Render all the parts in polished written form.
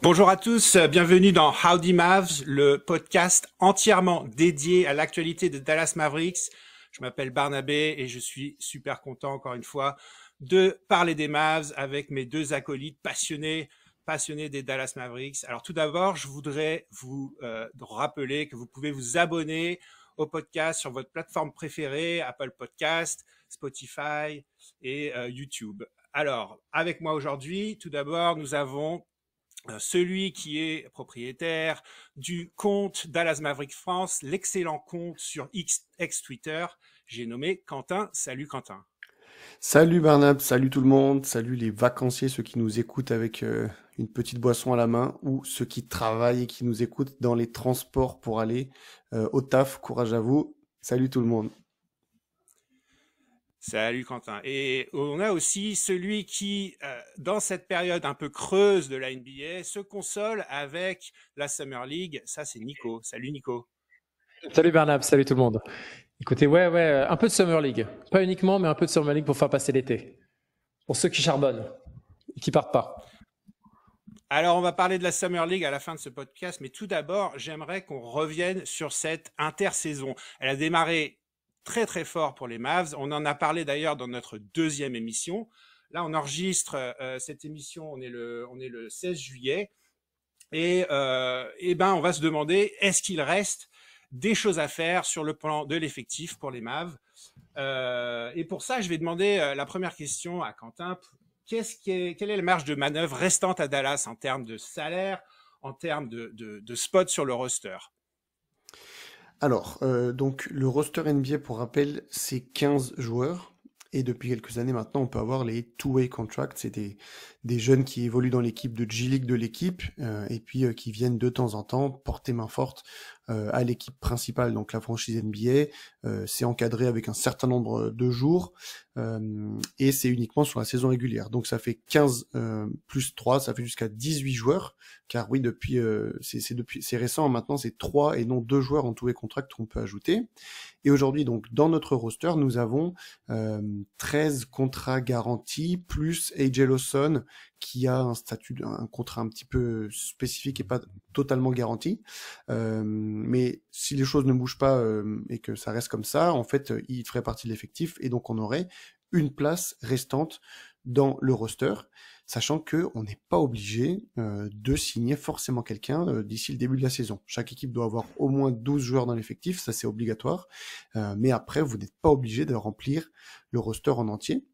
Bonjour à tous, bienvenue dans Howdy Mavs, le podcast entièrement dédié à l'actualité de Dallas Mavericks. Je m'appelle Barnabé et je suis super content encore une fois de parler des Mavs avec mes deux acolytes passionnés des Dallas Mavericks. Alors tout d'abord, je voudrais vous rappeler que vous pouvez vous abonner au podcast sur votre plateforme préférée, Apple Podcast, Spotify et YouTube. Alors, avec moi aujourd'hui, tout d'abord, nous avons celui qui est propriétaire du compte Dallas Mavericks France, l'excellent compte sur ex Twitter, j'ai nommé Quentin. Salut Quentin. Salut Barnab, salut tout le monde, salut les vacanciers, ceux qui nous écoutent avec une petite boisson à la main ou ceux qui travaillent et qui nous écoutent dans les transports pour aller au taf. Courage à vous. Salut tout le monde. Salut Quentin. Et on a aussi celui qui, dans cette période un peu creuse de la NBA, se console avec la Summer League. Ça, c'est Nico. Salut Nico. Salut Bernab, salut tout le monde. Écoutez, un peu de Summer League. Pas uniquement, mais un peu de Summer League pour faire passer l'été. Pour ceux qui charbonnent et qui partent pas. Alors, on va parler de la Summer League à la fin de ce podcast, mais tout d'abord, j'aimerais qu'on revienne sur cette intersaison. Elle a démarré très très fort pour les Mavs. On en a parlé d'ailleurs dans notre deuxième émission. Là, on enregistre cette émission, on est le 16 juillet. Et ben, on va se demander, est-ce qu'il reste des choses à faire sur le plan de l'effectif pour les Mavs? Et pour ça, je vais demander la première question à Quentin. Quelle est la marge de manœuvre restante à Dallas en termes de salaire, en termes de spots sur le roster? Alors, donc le roster NBA, pour rappel, c'est 15 joueurs. Et depuis quelques années maintenant, on peut avoir les two-way contracts. C'est des jeunes qui évoluent dans l'équipe de G-League de l'équipe et puis qui viennent de temps en temps porter main forte à l'équipe principale, donc la franchise NBA. C'est encadré avec un certain nombre de jours et c'est uniquement sur la saison régulière. Donc ça fait 15 plus 3, ça fait jusqu'à 18 joueurs. Car oui, c'est récent maintenant, c'est 3 et non 2 joueurs en two-way contract qu'on peut ajouter. Et aujourd'hui, donc, dans notre roster, nous avons 13 contrats garantis, plus AJ Lawson, qui a un contrat un petit peu spécifique et pas totalement garanti. Mais si les choses ne bougent pas et que ça reste comme ça, en fait, il ferait partie de l'effectif et donc on aurait une place restante dans le roster, sachant que on n'est pas obligé de signer forcément quelqu'un d'ici le début de la saison. Chaque équipe doit avoir au moins 12 joueurs dans l'effectif, ça c'est obligatoire, mais après vous n'êtes pas obligé de remplir le roster en entier.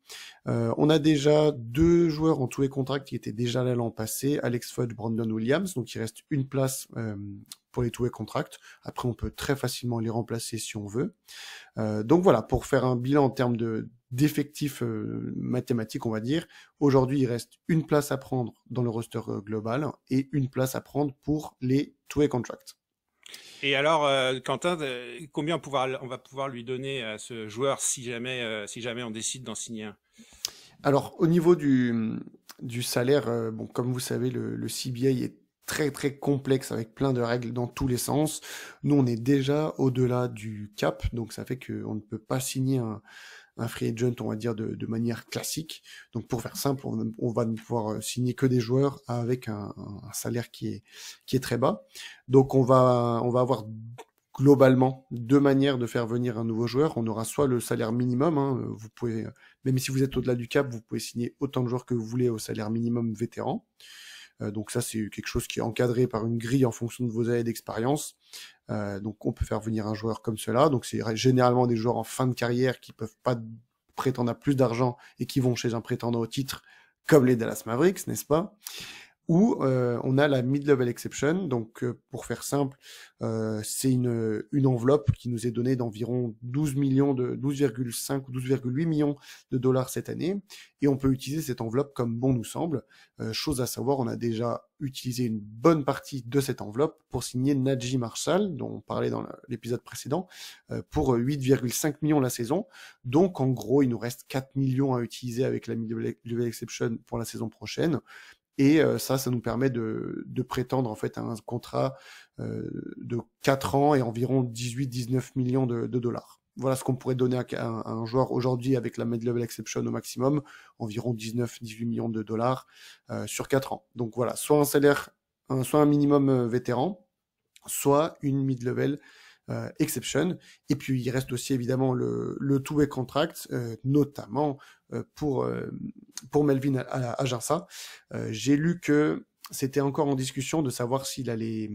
On a déjà 2 joueurs en tous les contrats qui étaient déjà là l'an passé, Alex Fudge, Brandon Williams, donc il reste une place pour les two-way contracts. Après, on peut très facilement les remplacer si on veut. Donc voilà, pour faire un bilan en termes d'effectifs mathématiques, on va dire, aujourd'hui, il reste une place à prendre dans le roster global et une place à prendre pour les two-way contracts. Et alors, Quentin, combien on va pouvoir lui donner à ce joueur si jamais on décide d'en signer un? Alors, au niveau du salaire, bon, comme vous savez, le CBA est très très complexe avec plein de règles dans tous les sens. Nous, on est déjà au-delà du cap, donc ça fait qu'on ne peut pas signer un free agent, on va dire, de manière classique. Donc pour faire simple, on va ne pouvoir signer que des joueurs avec un salaire qui est très bas. Donc on va avoir globalement 2 manières de faire venir un nouveau joueur. On aura soit le salaire minimum, hein, vous pouvez, même si vous êtes au-delà du cap, vous pouvez signer autant de joueurs que vous voulez au salaire minimum vétéran. Donc ça, c'est quelque chose qui est encadré par une grille en fonction de vos années d'expérience. Donc on peut faire venir un joueur comme cela. Donc c'est généralement des joueurs en fin de carrière qui peuvent pas prétendre à plus d'argent et qui vont chez un prétendant au titre comme les Dallas Mavericks, n'est-ce pas? Ou on a la mid-level exception. Donc pour faire simple, c'est une enveloppe qui nous est donnée d'environ 12,5 ou 12,8 millions de dollars cette année, et on peut utiliser cette enveloppe comme bon nous semble. Chose à savoir, on a déjà utilisé une bonne partie de cette enveloppe pour signer Naji Marshall, dont on parlait dans l'épisode précédent, pour 8,5 millions la saison. Donc en gros, il nous reste 4 millions à utiliser avec la mid-level exception pour la saison prochaine. Et ça nous permet de prétendre en fait à un contrat de 4 ans et environ 18-19 millions de dollars. Voilà ce qu'on pourrait donner à un joueur aujourd'hui avec la mid-level exception au maximum, environ 19-18 millions de dollars sur 4 ans. Donc voilà, soit un salaire soit un minimum vétéran, soit une mid-level exception. Et puis il reste aussi évidemment le two-way contract, notamment pour Melvin Ajinça. J'ai lu que c'était encore en discussion de savoir s'il allait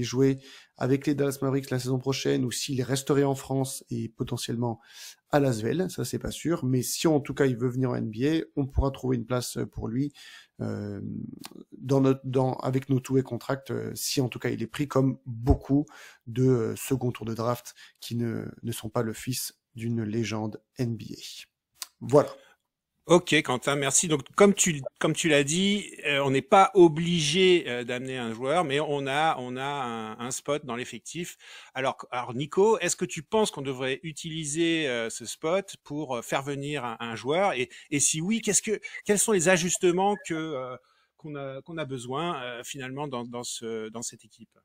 jouer avec les Dallas Mavericks la saison prochaine ou s'il resterait en France et potentiellement à Lasvel, ça c'est pas sûr, mais si en tout cas il veut venir en NBA, on pourra trouver une place pour lui avec nos two-way contracts, si en tout cas il est pris comme beaucoup de second tour de draft qui ne sont pas le fils d'une légende NBA. Voilà. Ok, Quentin, merci. Donc, comme tu l'as dit, on n'est pas obligé d'amener un joueur, mais on a un spot dans l'effectif. Alors Nico, est-ce que tu penses qu'on devrait utiliser ce spot pour faire venir un joueur et si oui, quels sont les ajustements qu'on a besoin finalement dans cette équipe?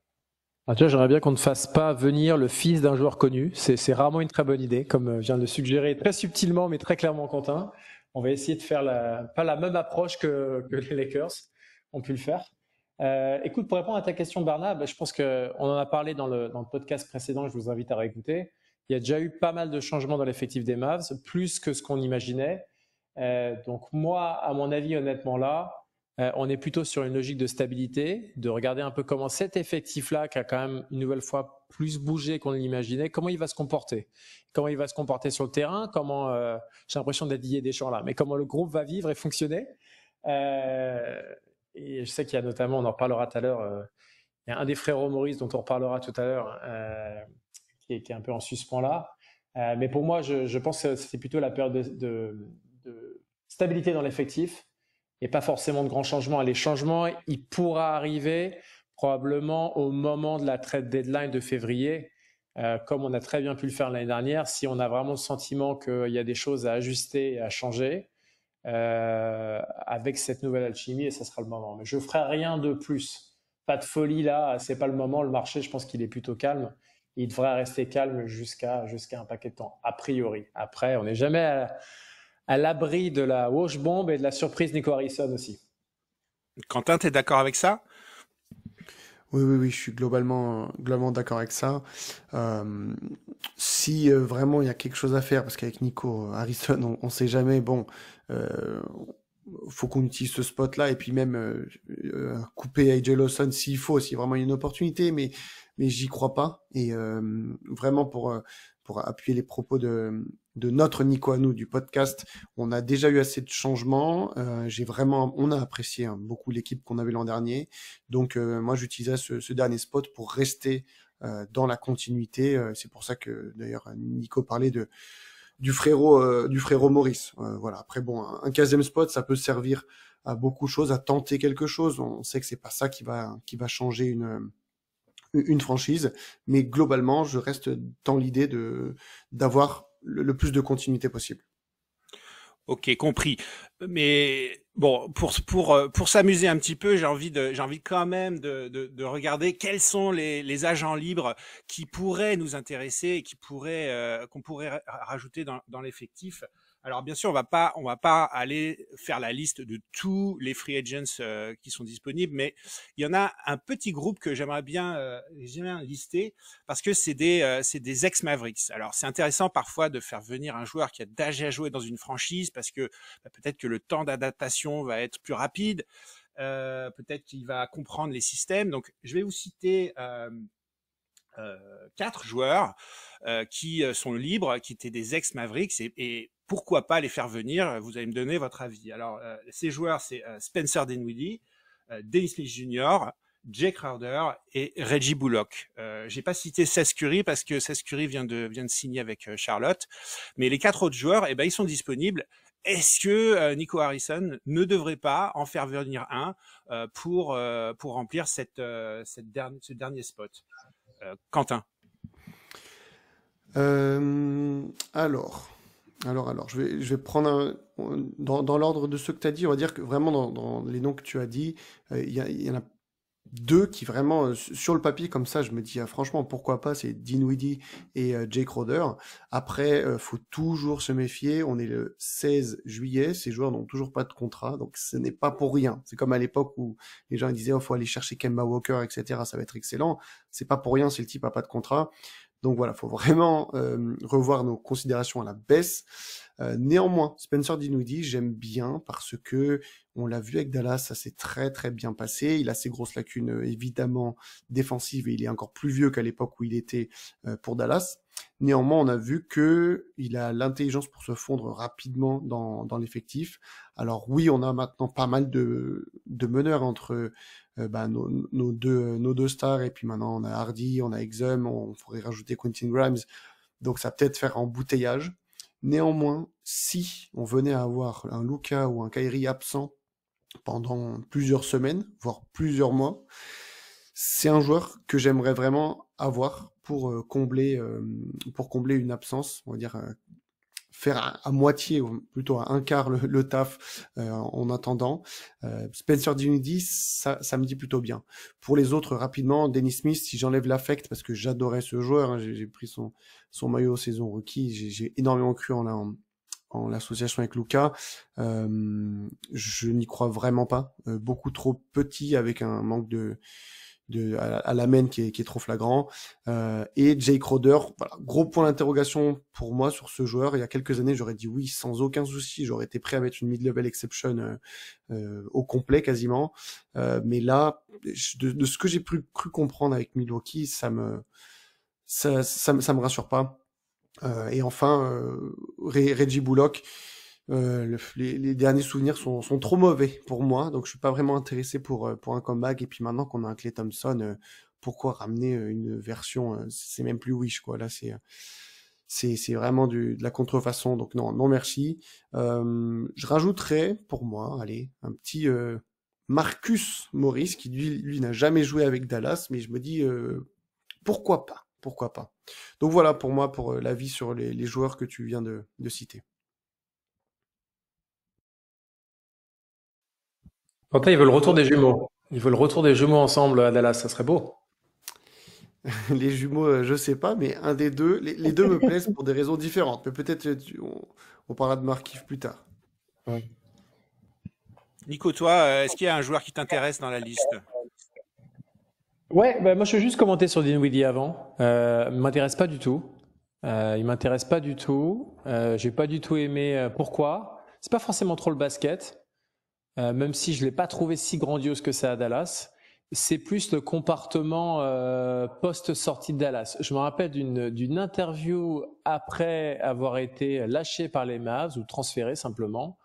Ah, tu vois, j'aimerais bien qu'on ne fasse pas venir le fils d'un joueur connu. C'est rarement une très bonne idée, comme vient de le suggérer très subtilement, mais très clairement Quentin. On va essayer de faire pas la même approche que les Lakers ont pu le faire. Écoute, pour répondre à ta question, Barnab, je pense qu'on en a parlé dans le podcast précédent, je vous invite à réécouter. Il y a déjà eu pas mal de changements dans l'effectif des Mavs, plus que ce qu'on imaginait. Donc moi, à mon avis, honnêtement là, on est plutôt sur une logique de stabilité, de regarder un peu comment cet effectif-là, qui a quand même une nouvelle fois plus bougé qu'on l'imaginait, comment il va se comporter. Comment il va se comporter sur le terrain, comment, j'ai l'impression d'être Didier Deschamps là, mais comment le groupe va vivre et fonctionner. Et je sais qu'il y a notamment, on en reparlera tout à l'heure, il y a un des frérots Maurice dont on reparlera tout à l'heure, qui est un peu en suspens là. Mais pour moi, je pense que c'est plutôt la période de stabilité dans l'effectif et pas forcément de grands changements. Et les changements, il pourra arriver probablement au moment de la trade deadline de février, comme on a très bien pu le faire l'année dernière, si on a vraiment le sentiment qu'il y a des choses à ajuster et à changer avec cette nouvelle alchimie, et ça sera le moment. Mais je ne ferai rien de plus. Pas de folie là, c'est pas le moment. Le marché, je pense qu'il est plutôt calme. Il devrait rester calme jusqu'à un paquet de temps, a priori. Après, on n'est jamais à l'abri de la wash bomb et de la surprise Nico Harrison aussi. Quentin, tu es d'accord avec ça? Oui, je suis globalement d'accord avec ça. Si vraiment il y a quelque chose à faire, parce qu'avec Nico Harrison, on sait jamais, bon, faut qu'on utilise ce spot-là, et puis même couper AJ Lawson s'il faut, si vraiment il y a une opportunité, mais j'y crois pas. Et vraiment pour appuyer les propos de notre Nico à nous du podcast, on a déjà eu assez de changements. On a apprécié beaucoup l'équipe qu'on avait l'an dernier. Donc moi j'utilisais ce dernier spot pour rester dans la continuité. C'est pour ça que d'ailleurs Nico parlait du frérot Maurice. Voilà. Après bon, un 15e spot, ça peut servir à beaucoup de choses, à tenter quelque chose. On sait que c'est pas ça qui va changer une franchise, mais globalement, je reste dans l'idée d'avoir le plus de continuité possible. Ok, compris. Mais bon, pour s'amuser un petit peu, j'ai envie quand même de regarder quels sont les agents libres qui pourraient nous intéresser et qu'on pourrait rajouter dans l'effectif. Alors bien sûr, on va pas aller faire la liste de tous les free agents qui sont disponibles, mais il y en a un petit groupe que j'aimerais bien lister parce que c'est des ex-Mavericks. Alors c'est intéressant parfois de faire venir un joueur qui a déjà joué dans une franchise parce que peut-être que le temps d'adaptation va être plus rapide, peut-être qu'il va comprendre les systèmes. Donc je vais vous citer 4 joueurs qui sont libres, qui étaient des ex-Mavericks et pourquoi pas les faire venir. Vous allez me donner votre avis. Alors ces joueurs, c'est Spencer Dinwiddie, Dennis Smith Jr., Jake Crowder et Reggie Bullock. J'ai pas cité Seth Curry parce que Seth Curry vient de signer avec Charlotte, mais les 4 autres joueurs, ils sont disponibles. Est-ce que Nico Harrison ne devrait pas en faire venir un pour remplir ce dernier spot? Quentin. Alors, je vais prendre dans l'ordre de ceux que tu as dit. On va dire que vraiment dans les noms que tu as dit, il y en a deux qui vraiment, sur le papier comme ça, je me dis franchement pourquoi pas, c'est Dinwiddie et Jake Crowder. Après, faut toujours se méfier. On est le 16 juillet, ces joueurs n'ont toujours pas de contrat, donc ce n'est pas pour rien. C'est comme à l'époque où les gens disaient faut aller chercher Kemba Walker, etc. Ça va être excellent. C'est pas pour rien si le type a pas de contrat. Donc voilà, faut vraiment revoir nos considérations à la baisse. Néanmoins, Spencer Dinwiddie, j'aime bien parce que on l'a vu avec Dallas, ça s'est très très bien passé. Il a ses grosses lacunes évidemment défensives et il est encore plus vieux qu'à l'époque où il était pour Dallas. Néanmoins, on a vu que il a l'intelligence pour se fondre rapidement dans l'effectif. Alors oui, on a maintenant pas mal de meneurs entre nos deux stars, et puis maintenant on a Hardy, on a Exum, on pourrait rajouter Quentin Grimes, donc ça peut-être faire embouteillage. Néanmoins, si on venait à avoir un Luka ou un Kyrie absent pendant plusieurs semaines, voire plusieurs mois, c'est un joueur que j'aimerais vraiment avoir pour combler une absence, on va dire faire à moitié, ou plutôt à un quart le taf en attendant. Spencer Dinwiddie, ça me dit plutôt bien. Pour les autres, rapidement, Dennis Smith, si j'enlève l'affect, parce que j'adorais ce joueur, hein, j'ai pris son maillot saison rookie, j'ai énormément cru en l'association avec Luka. Je n'y crois vraiment pas. Beaucoup trop petit, avec un manque à la main qui est trop flagrant. Et Jake Crowder, voilà, gros point d'interrogation pour moi sur ce joueur. Il y a quelques années, j'aurais dit oui sans aucun souci, j'aurais été prêt à mettre une mid-level exception au complet quasiment. Mais là, de ce que j'ai cru comprendre avec Milwaukee, ça me rassure pas. Et enfin, Reggie Bullock, les derniers souvenirs sont trop mauvais pour moi, donc je suis pas vraiment intéressé pour un comeback. Et puis maintenant qu'on a un Klay Thompson, pourquoi ramener une version, c'est même plus Wish quoi. Là c'est vraiment de la contrefaçon, donc non merci. Je rajouterais pour moi, allez, un petit Marcus Morris qui lui n'a jamais joué avec Dallas, mais je me dis pourquoi pas. Donc voilà pour moi pour l'avis sur les joueurs que tu viens de citer. Quentin, il veut le retour des jumeaux. Il veut le retour des jumeaux ensemble à Dallas, ça serait beau. Les jumeaux, je sais pas, mais un des deux, les deux me plaisent pour des raisons différentes. Mais peut-être on parlera de Markieff plus tard. Ouais. Nico, toi, est-ce qu'il y a un joueur qui t'intéresse dans la liste? Ouais, bah moi je veux juste commenter sur Dinwiddie avant. Il m'intéresse pas du tout. Il m'intéresse pas du tout. J'ai pas du tout aimé. Pourquoi? C'est pas forcément trop le basket, même si je l'ai pas trouvé si grandiose que ça à Dallas. C'est plus le comportement post-sortie de Dallas. Je me rappelle d'une interview après avoir été lâché par les Mavs ou transféré simplement,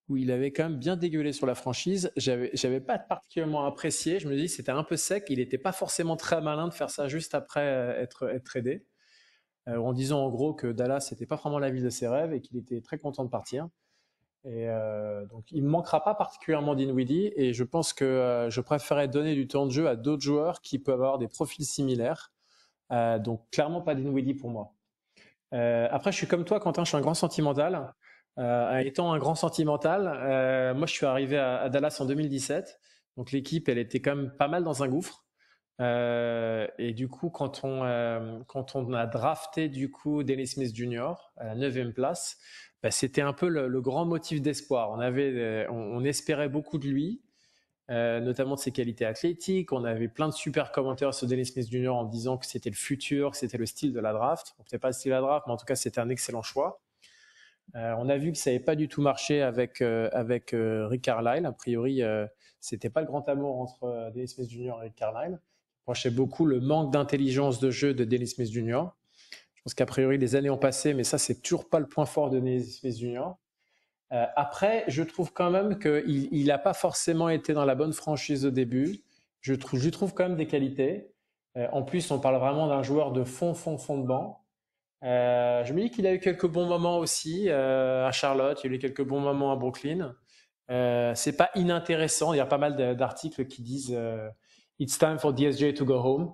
où il avait quand même bien dégueulé sur la franchise. J'avais pas particulièrement apprécié. Je me dis c'était un peu sec. Il n'était pas forcément très malin de faire ça juste après être tradé, en disant en gros que Dallas n'était pas vraiment la ville de ses rêves et qu'il était très content de partir. Et donc il me manquera pas particulièrement Dinwiddie, et je pense que je préférerais donner du temps de jeu à d'autres joueurs qui peuvent avoir des profils similaires. Donc clairement pas Dinwiddie pour moi. Après je suis comme toi Quentin, je suis un grand sentimental. Étant un grand sentimental, moi je suis arrivé à Dallas en 2017, donc l'équipe elle était quand même pas mal dans un gouffre. Et du coup quand on a drafté du coup Dennis Smith Jr. à la 9e place, bah, c'était un peu le grand motif d'espoir. On espérait beaucoup de lui, notamment de ses qualités athlétiques. On avait plein de super commentaires sur Dennis Smith Jr. en disant que c'était le futur, que c'était le style de la draft. Bon, peut-être pas le style de la draft, mais en tout cas c'était un excellent choix. On a vu que ça n'avait pas du tout marché avec Rick Carlisle. A priori, c'était pas le grand amour entre Dennis Smith Jr. et Rick Carlisle. Je reprochais beaucoup le manque d'intelligence de jeu de Dennis Smith Jr. Je pense qu'a priori, les années ont passé, mais ça, c'est toujours pas le point fort de Dennis Smith Jr. Après, je trouve quand même qu'il n'a pas forcément été dans la bonne franchise au début. Je lui trouve quand même des qualités. En plus, on parle vraiment d'un joueur de fond de banc. Je me dis qu'il a eu quelques bons moments aussi à Charlotte. Il a eu quelques bons moments à Brooklyn. C'est pas inintéressant. Il y a pas mal d'articles qui disent It's time for DSJ to go home.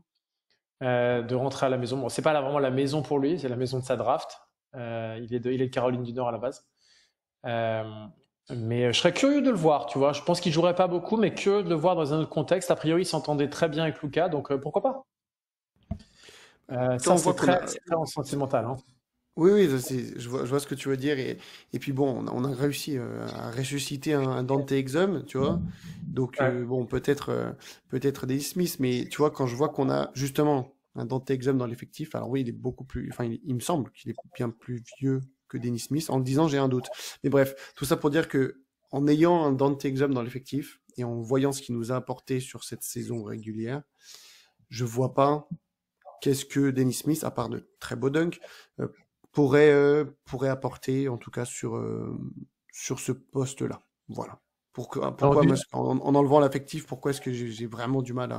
De rentrer à la maison. Bon, c'est pas vraiment la maison pour lui, c'est la maison de sa draft. Il est de Caroline du Nord à la base. Mais je serais curieux de le voir, tu vois. Je pense qu'il jouerait pas beaucoup, mais curieux de le voir dans un autre contexte. A priori, il s'entendait très bien avec Luka, donc pourquoi pas? Quand Ça, on voit qu'on a, c'est très sentimental, hein. oui, oui, je vois ce que tu veux dire. Et puis bon, on a réussi à ressusciter un Dante Exum, tu vois. Donc Ouais. bon, peut-être des Smith, mais tu vois, quand je vois qu'on a justement un Dante Exum dans l'effectif, alors oui, il est beaucoup plus, enfin, il me semble qu'il est bien plus vieux que Dennis Smith. En le disant, j'ai un doute. Mais bref, tout ça pour dire que en ayant un Dante Exum dans l'effectif et en voyant ce qu'il nous a apporté sur cette saison régulière, je vois pas qu'est-ce que Dennis Smith, à part de très beaux dunks, euh, pourrait apporter, en tout cas sur ce poste-là. Voilà. Alors, Pourquoi moi, en enlevant l'affectif, pourquoi est-ce que j'ai vraiment du mal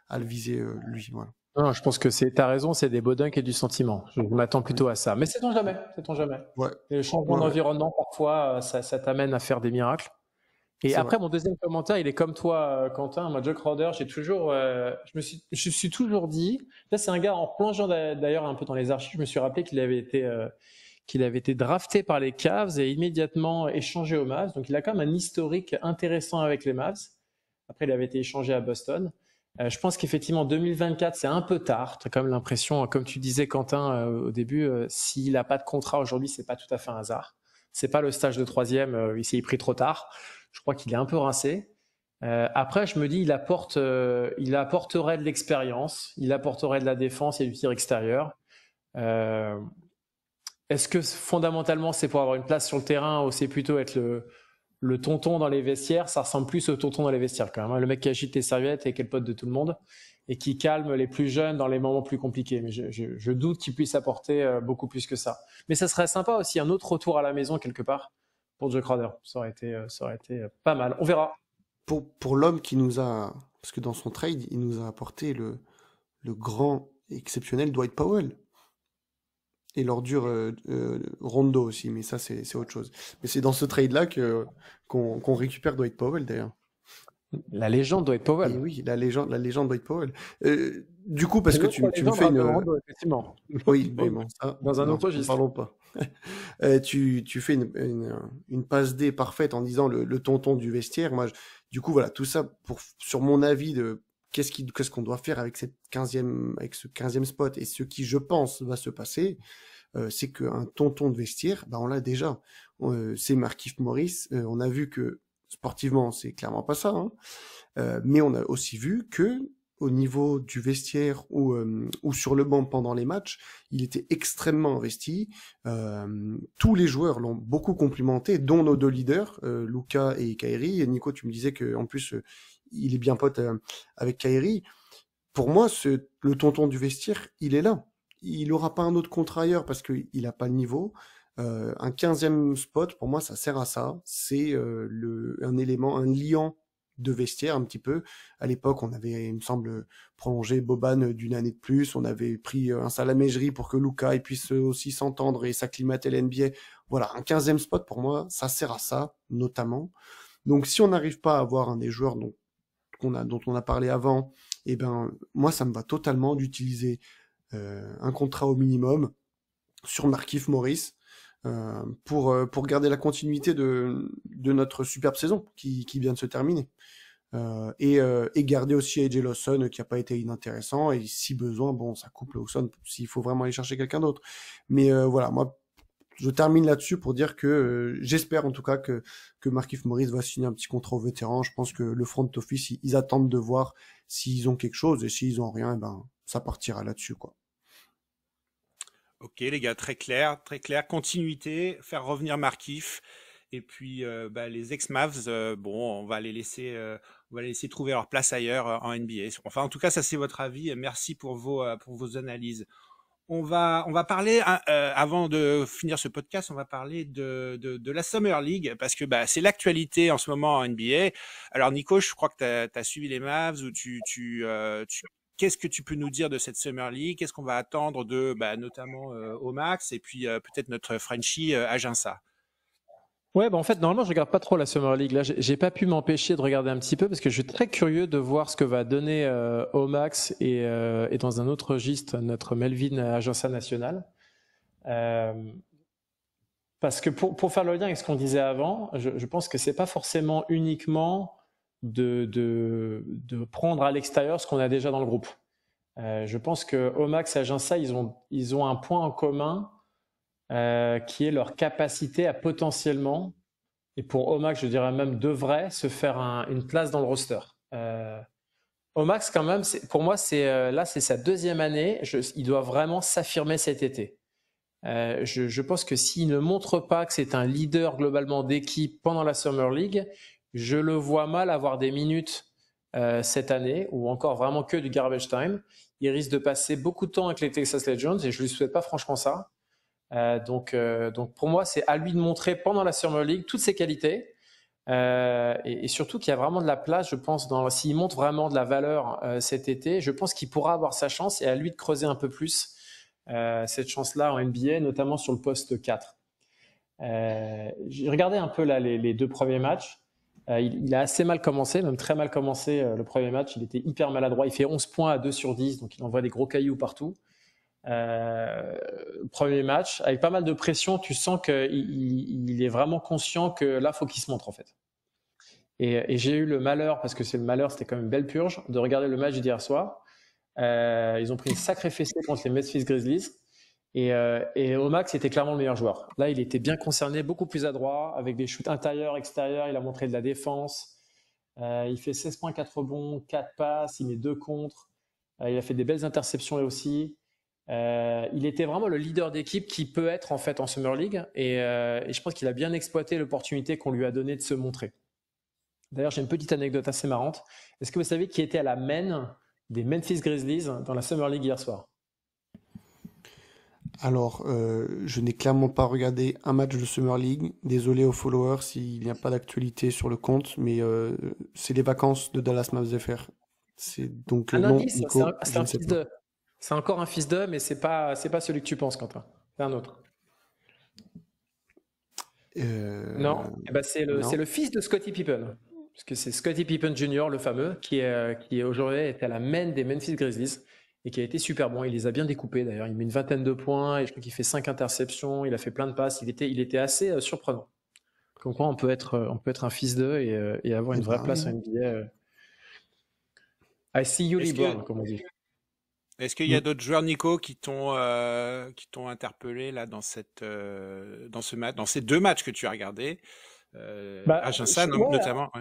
à le viser lui, voilà. non, je pense que t'as raison, c'est des beaux dunks et du sentiment. Je m'attends plutôt à ça. Mais sait-on jamais, sait-on jamais. Ouais, Et le changement ouais, ouais, d'environnement, parfois, ça t'amène à faire des miracles. Et c'est vrai. après, mon deuxième commentaire, il est comme toi, Quentin. Moi, Joe Crowder, je suis toujours dit, là, c'est un gars en plongeant d'ailleurs un peu dans les archives, je me suis rappelé qu'il avait été drafté par les Cavs et immédiatement échangé aux Mavs. Donc, il a quand même un historique intéressant avec les Mavs. Après, il avait été échangé à Boston. Je pense qu'effectivement, 2024, c'est un peu tard. Tu as quand même l'impression, comme tu disais, Quentin, au début, s'il n'a pas de contrat aujourd'hui, c'est pas tout à fait un hasard. C'est pas le stage de troisième, il s'est pris trop tard. Je crois qu'il est un peu rincé. Après, je me dis, il apporterait de l'expérience, il apporterait de la défense et du tir extérieur. Euh, Est-ce que fondamentalement, c'est pour avoir une place sur le terrain ou c'est plutôt être le tonton dans les vestiaires? Ça ressemble plus au tonton dans les vestiaires quand même, hein. Le mec qui agite les serviettes et qui est le pote de tout le monde et qui calme les plus jeunes dans les moments plus compliqués. Mais je doute qu'il puisse apporter beaucoup plus que ça. Mais ça serait sympa aussi, un autre retour à la maison quelque part pour Joe Crowder. Ça aurait été pas mal. On verra. Pour l'homme qui nous a, parce que dans son trade, il nous a apporté le grand exceptionnel Dwight Powell. Et l'ordure Rondo aussi, mais ça c'est autre chose. Mais c'est dans ce trade-là qu'on récupère Dwight Powell d'ailleurs. La légende doit être Et Powell. oui, la légende Dwight Powell. Du coup, parce Et que l'autre tu me légende, fais Rajon une... Rondo, effectivement. Oui, mais bon, ça, Dans un non, autre n'en registre. parlons pas. Tu fais une passe D parfaite en disant le tonton du vestiaire. Moi, du coup, voilà, tout ça sur mon avis de qu'est-ce qu'on doit faire avec avec ce 15e spot et ce qui, je pense, va se passer. C'est qu'un tonton de vestiaire, bah on l'a déjà. C'est Markieff Morris. On a vu que sportivement, c'est clairement pas ça, hein. Mais on a aussi vu que au niveau du vestiaire ou sur le banc pendant les matchs, il était extrêmement investi. Tous les joueurs l'ont beaucoup complimenté, dont nos deux leaders, Luka et Kyrie. Et Nico, tu me disais que en plus, il est bien pote avec Kyrie. Pour moi, le tonton du vestiaire, il est là. Il aura pas un autre contrat ailleurs parce qu'il a pas le niveau. Un 15e spot, pour moi, ça sert à ça. C'est un élément, un liant de vestiaire un petit peu. À l'époque, on avait, il me semble, prolongé Boban d'une année de plus. On avait pris un Salamé-Jri pour que Luka puisse aussi s'entendre et s'acclimater à l'NBA. Voilà, un 15e spot, pour moi, ça sert à ça, notamment. Donc, si on n'arrive pas à avoir un des joueurs dont on a parlé avant, eh ben, moi, ça me va totalement d'utiliser un contrat au minimum sur Markieff Morris pour garder la continuité de notre superbe saison qui vient de se terminer. Et garder aussi AJ Lawson qui n'a pas été inintéressant, et si besoin, bon, ça coupe Lawson s'il faut vraiment aller chercher quelqu'un d'autre. Mais voilà, moi, je termine là-dessus pour dire que j'espère en tout cas que Markieff Morris va signer un petit contrat au vétéran. Je pense que le front office, ils attendent de voir s'ils ont quelque chose, et s'ils ont rien, ben ça partira là-dessus, quoi. Ok les gars, très clair, très clair. Continuité, faire revenir Markieff. Et puis les ex-Mavs, bon, on va les laisser trouver leur place ailleurs en NBA. Enfin, en tout cas, ça c'est votre avis. Merci pour vos analyses. On va parler avant de finir ce podcast, on va parler de la Summer League parce que c'est l'actualité en ce moment en NBA. Alors Nico, je crois que t'as suivi les Mavs ou qu'est-ce que tu peux nous dire de cette Summer League? Qu'est-ce qu'on va attendre de notamment au Max et puis peut-être notre Frenchie Aginsa? Ouais, en fait, normalement, je regarde pas trop la Summer League. Là, j'ai pas pu m'empêcher de regarder un petit peu parce que je suis très curieux de voir ce que va donner Omax et dans un autre registre notre Melvin Agença National. Parce que pour faire le lien avec ce qu'on disait avant, je pense que c'est pas forcément uniquement de prendre à l'extérieur ce qu'on a déjà dans le groupe. Je pense que Omax et Aginsa, ils ont un point en commun qui est leur capacité à potentiellement, et pour Omax, je dirais même devrait, se faire une place dans le roster. Omax, quand même, pour moi, là, c'est sa deuxième année. Il doit vraiment s'affirmer cet été. Je pense que s'il ne montre pas que c'est un leader globalement d'équipe pendant la Summer League, je le vois mal avoir des minutes cette année ou encore vraiment que du garbage time. Il risque de passer beaucoup de temps avec les Texas Legends et je lui souhaite pas franchement ça. Donc pour moi, c'est à lui de montrer pendant la Summer League toutes ses qualités et surtout qu'il y a vraiment de la place, je pense, s'il montre vraiment de la valeur cet été, je pense qu'il pourra avoir sa chance et à lui de creuser un peu plus cette chance-là en NBA, notamment sur le poste 4. J'ai regardé un peu là, les deux premiers matchs. Il a assez mal commencé, même très mal commencé le premier match. Il était hyper maladroit. Il fait 11 points à 2 sur 10, donc il envoie des gros cailloux partout. Premier match, avec pas mal de pression, tu sens qu'il est vraiment conscient que là, il faut qu'il se montre en fait. Et j'ai eu le malheur, parce que c'est le malheur, c'était quand même une belle purge, de regarder le match d'hier soir. Ils ont pris une sacrée fessée contre les Memphis Grizzlies. Et Omax était clairement le meilleur joueur. Là, il était bien concerné, beaucoup plus adroit, avec des shoots intérieurs, extérieurs. Il a montré de la défense. Il fait 16 points, 4 rebonds, 4 passes. Il met 2 contres. Il a fait des belles interceptions aussi. Il était vraiment le leader d'équipe qui peut être en fait en Summer League. Et je pense qu'il a bien exploité l'opportunité qu'on lui a donnée de se montrer. D'ailleurs, j'ai une petite anecdote assez marrante. Est-ce que vous savez qui était à la main des Memphis Grizzlies dans la Summer League hier soir? Alors, je n'ai clairement pas regardé un match de Summer League. Désolé aux followers s'il n'y a pas d'actualité sur le compte, mais c'est les vacances de Dallas Mavs FR. C'est donc Un non, indice, Nico, c'est un fils de. C'est encore un fils de, mais c'est pas celui que tu penses, Quentin. C'est un autre. Non, c'est le fils de Scottie Pippen. Parce que c'est Scottie Pippen Jr., le fameux, qui aujourd'hui était à la main des Memphis Grizzlies et qui a été super bon. Il les a bien découpés d'ailleurs. Il met une vingtaine de points et je crois qu'il fait 5 interceptions. Il a fait plein de passes. Il était assez surprenant. Comme quoi on peut être un fils d'eux et avoir une vraie place en NBA. I see you, LeBron, comme on dit. Est-ce qu'il y a d'autres joueurs, Nico, qui t'ont interpellé là dans ce match, dans ces deux matchs que tu as regardés, Aginsa notamment.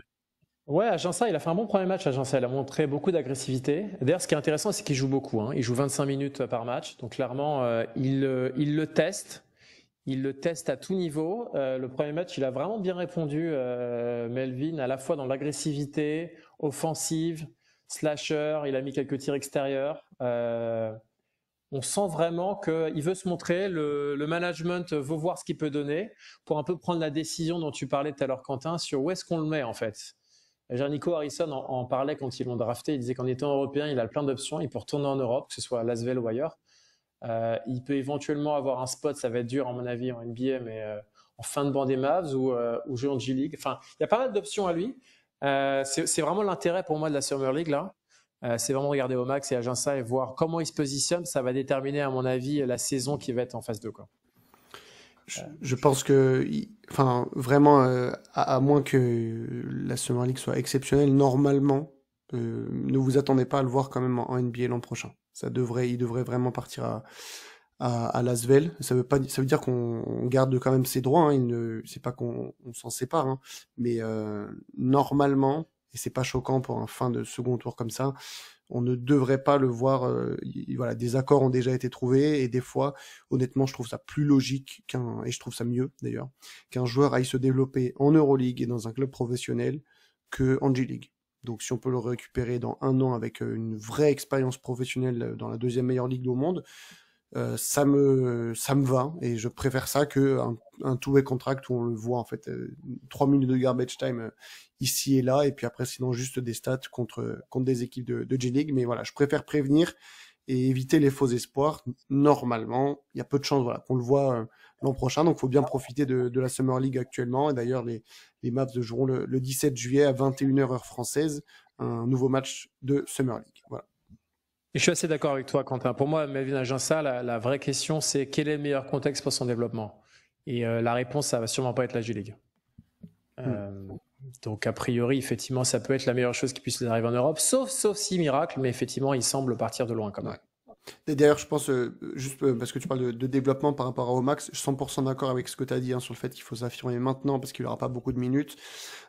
Ouais, Aginsa, il a fait un bon premier match. Aginsa, il a montré beaucoup d'agressivité. D'ailleurs, ce qui est intéressant, c'est qu'il joue beaucoup. Il joue 25 minutes par match. Donc, clairement, il le teste. Il le teste à tout niveau. Le premier match, il a vraiment bien répondu, Melvin, à la fois dans l'agressivité, offensive, slasher. Il a mis quelques tirs extérieurs. On sent vraiment qu'il veut se montrer. Le management veut voir ce qu'il peut donner pour un peu prendre la décision dont tu parlais tout à l'heure, Quentin, sur où est-ce qu'on le met en fait. Nico Harrison en parlait quand ils l'ont drafté. Il disait qu'en étant européen, il a plein d'options. Il peut retourner en Europe, que ce soit à Lasvel ou ailleurs. Il peut éventuellement avoir un spot, ça va être dur à mon avis en NBA, mais en fin de banc des Mavs ou jouer en G-League. Enfin, il y a pas mal d'options à lui. C'est vraiment l'intérêt pour moi de la Summer League là. C'est vraiment regarder Omax et Aginsa et voir comment ils se positionnent. Ça va déterminer, à mon avis, la saison qui va être en phase 2, quoi. Je pense que, enfin, vraiment, à moins que la Summer League soit exceptionnelle, normalement, ne vous attendez pas à le voir quand même en NBA l'an prochain. Il devrait vraiment partir à Lasvel. Ça veut dire qu'on garde quand même ses droits. C'est pas qu'on s'en sépare, mais normalement, et c'est pas choquant pour un fin de second tour comme ça, on ne devrait pas le voir. Voilà, des accords ont déjà été trouvés et des fois, honnêtement, je trouve ça plus logique et je trouve ça mieux d'ailleurs, qu'un joueur aille se développer en Euroleague et dans un club professionnel que en G-League. Donc, si on peut le récupérer dans 1 an avec une vraie expérience professionnelle dans la 2e meilleure ligue au monde, ça me va et je préfère ça que un two-way contract où on le voit en fait 3 minutes de garbage time ici et là et puis après sinon juste des stats contre des équipes de G-League. Mais voilà, je préfère prévenir et éviter les faux espoirs. Normalement, il y a peu de chances qu'on le voit l'an prochain, donc il faut bien profiter de la Summer League actuellement. Et d'ailleurs, les Mavs joueront le 17 juillet à 21h heure française un nouveau match de Summer League. Voilà. Et je suis assez d'accord avec toi, Quentin. Pour moi, Melvin Aginsa, la vraie question, c'est quel est le meilleur contexte pour son développement? Et la réponse, ça va sûrement pas être la G-League. Donc, a priori, effectivement, ça peut être la meilleure chose qui puisse arriver en Europe, sauf si miracle, mais effectivement, il semble partir de loin quand même. Ouais. Et d'ailleurs, je pense, juste parce que tu parles de développement par rapport à Omax, je suis 100% d'accord avec ce que tu as dit sur le fait qu'il faut s'affirmer maintenant parce qu'il n'aura pas beaucoup de minutes.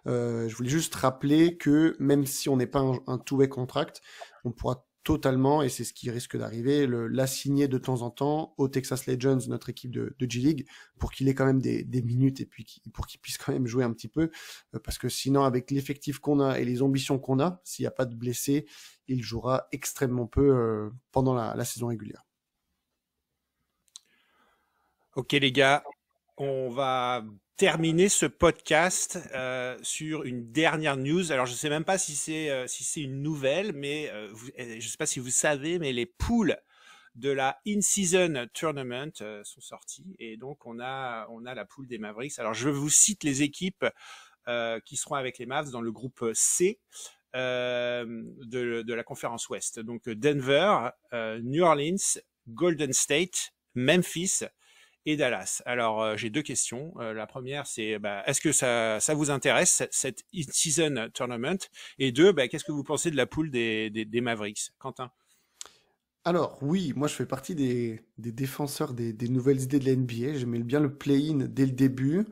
Je voulais juste rappeler que même si on n'est pas un two-way contract, on pourra totalement, et c'est ce qui risque d'arriver, l'assigner de temps en temps au Texas Legends, notre équipe de G-League, pour qu'il ait quand même des minutes et puis pour qu'il puisse quand même jouer un petit peu, parce que sinon, avec l'effectif qu'on a et les ambitions qu'on a, s'il n'y a pas de blessés, il jouera extrêmement peu pendant la saison régulière. Ok les gars, on va terminer ce podcast sur une dernière news. Alors je ne sais même pas si c'est une nouvelle, mais je ne sais pas si vous savez, mais les poules de la In-Season Tournament sont sorties et donc on a la poule des Mavericks. Alors je vous cite les équipes qui seront avec les Mavs dans le groupe C. De la conférence Ouest. Donc Denver, New Orleans, Golden State, Memphis et Dallas. Alors j'ai deux questions. La première c'est est-ce que ça vous intéresse cette in-season tournament? Et deux, qu'est-ce que vous pensez de la poule des Mavericks, Quentin? Alors oui, moi je fais partie des défenseurs des nouvelles idées de la NBA. J'aimais bien le play-in dès le début.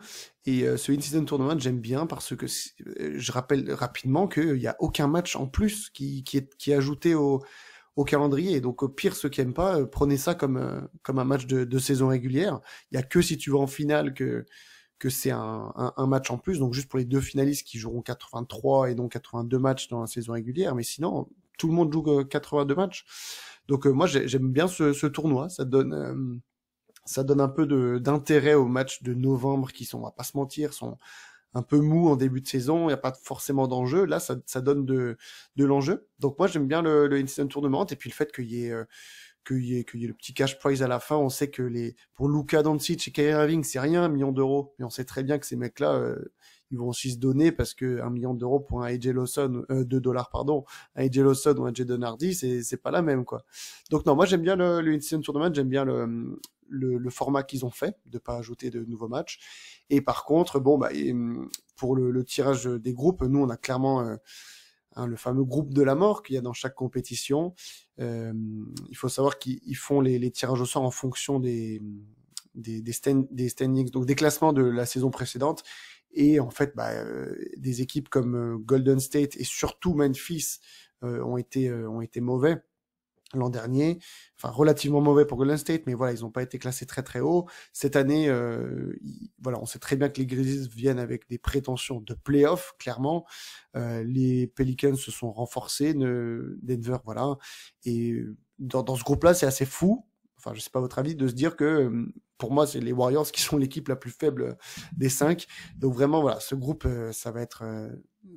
Et ce in-season tournament, j'aime bien parce que je rappelle rapidement qu'il n'y a aucun match en plus qui est ajouté au calendrier. Et donc au pire, ceux qui aiment pas, prenez ça comme un match de saison régulière. Il y a que si tu vas en finale que c'est un match en plus. Donc juste pour les deux finalistes qui joueront 83 et non 82 matchs dans la saison régulière. Mais sinon, tout le monde joue 82 matchs. Donc moi j'aime bien ce tournoi, ça donne un peu d'intérêt aux matchs de novembre qui sont, on va pas se mentir, sont un peu mous en début de saison, il n'y a pas forcément d'enjeu. Là ça donne de l'enjeu. Donc moi j'aime bien le in-season tournament et puis le fait qu'il y ait le petit cash prize à la fin. On sait que pour Luka Doncic et Kyrie Irving c'est rien, 1 million d'euros, mais on sait très bien que ces mecs-là ils vont aussi se donner parce que 1 million d'euros pour un AJ Lawson, $2 pardon, un AJ Lawson ou un Jaden Hardy, c'est pas la même quoi. Donc non, moi j'aime bien le in-season tournament, j'aime bien le format qu'ils ont fait, de pas ajouter de nouveaux matchs. Et par contre, pour le tirage des groupes, nous on a clairement le fameux groupe de la mort qu'il y a dans chaque compétition. Il faut savoir qu'ils font les tirages au sort en fonction des standings, donc des classements de la saison précédente. Et en fait, des équipes comme Golden State et surtout Memphis ont été mauvais l'an dernier, enfin relativement mauvais pour Golden State, mais voilà, ils n'ont pas été classés très très haut. Cette année, on sait très bien que les Grizzlies viennent avec des prétentions de play-off, clairement. Les Pelicans se sont renforcés, Denver, voilà. Et dans ce groupe-là, c'est assez fou. Enfin, je sais pas votre avis, de se dire que pour moi, c'est les Warriors qui sont l'équipe la plus faible des 5. Donc vraiment, voilà, ce groupe, ça va être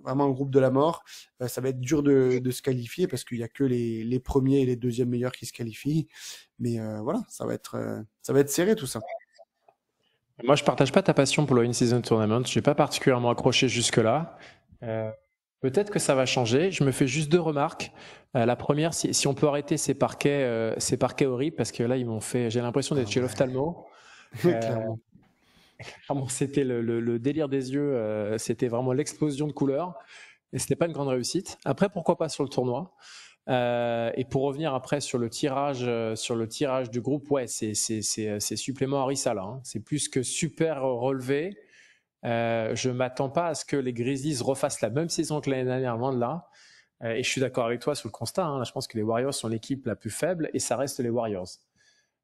vraiment un groupe de la mort. Ça va être dur de se qualifier parce qu'il y a que les premiers et les deuxièmes meilleurs qui se qualifient. Mais voilà, ça va être serré tout ça. Moi, je partage pas ta passion pour le in-season tournament. Je n'ai pas particulièrement accroché jusque-là. Peut-être que ça va changer. Je me fais juste deux remarques. La première, si on peut arrêter ces parquets horribles, parce que là, j'ai l'impression d'être chez l'ophtalmo. Clairement. Clairement, c'était le délire des yeux. C'était vraiment l'explosion de couleurs. Et c'était pas une grande réussite. Après, pourquoi pas sur le tournoi? Et pour revenir après sur le tirage du groupe, ouais, c'est supplément Harissa là. Hein. C'est plus que super relevé. Je m'attends pas à ce que les Grizzlies refassent la même saison que l'année dernière, loin de là. Et je suis d'accord avec toi sur le constat. Hein. Je pense que les Warriors sont l'équipe la plus faible et ça reste les Warriors.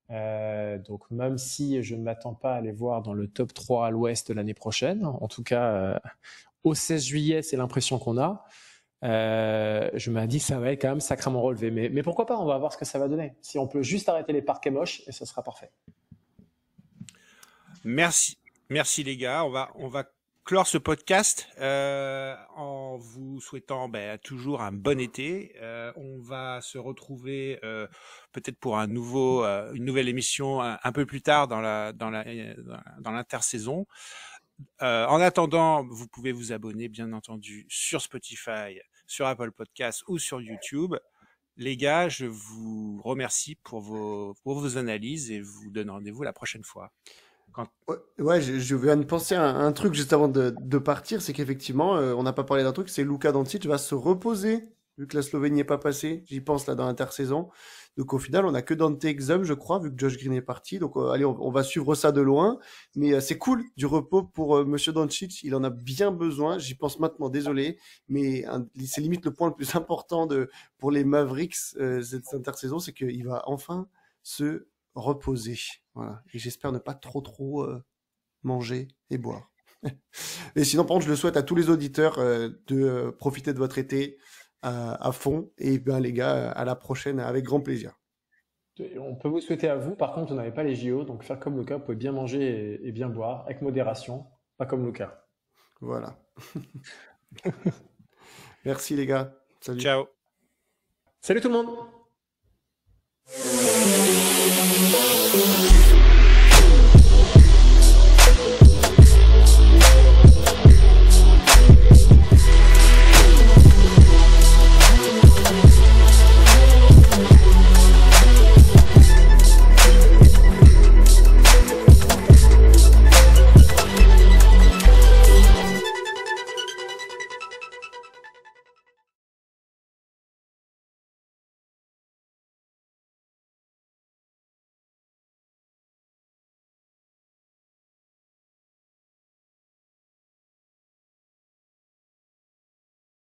Donc même si je ne m'attends pas à les voir dans le top 3 à l'Ouest l'année prochaine, en tout cas au 16 juillet, c'est l'impression qu'on a. Je me dis que ça va être quand même sacrément relevé. Mais pourquoi pas, on va voir ce que ça va donner. Si on peut juste arrêter les parquets moches, et ça sera parfait. Merci les gars. On va clore ce podcast en vous souhaitant toujours un bon été. On va se retrouver peut-être pour une nouvelle émission un peu plus tard dans l'intersaison. En attendant, vous pouvez vous abonner bien entendu sur Spotify, sur Apple Podcasts ou sur YouTube. Les gars, je vous remercie pour vos analyses et vous donne rendez-vous la prochaine fois. Ouais, je viens de penser à un truc juste avant de partir, c'est qu'effectivement, on n'a pas parlé d'un truc, c'est Luka Doncic va se reposer, vu que la Slovénie n'est pas passée. J'y pense là dans l'intersaison. Donc au final, on n'a que Dante Exum, je crois, vu que Josh Green est parti. Donc allez, on va suivre ça de loin. Mais c'est cool du repos pour Monsieur Doncic. Il en a bien besoin. J'y pense maintenant, désolé, mais c'est limite le point le plus important pour les Mavericks cette intersaison, c'est qu'il va enfin se reposer. Voilà. Et j'espère ne pas trop manger et boire. Et sinon, par contre, je le souhaite à tous les auditeurs de profiter de votre été à fond. Et bien, les gars, à la prochaine avec grand plaisir. On peut vous souhaiter à vous, par contre, vous n'avez pas les JO, donc faire comme Lucas, vous pouvez bien manger et bien boire, avec modération, pas comme Lucas. Voilà. Merci les gars. Salut. Ciao. Salut tout le monde!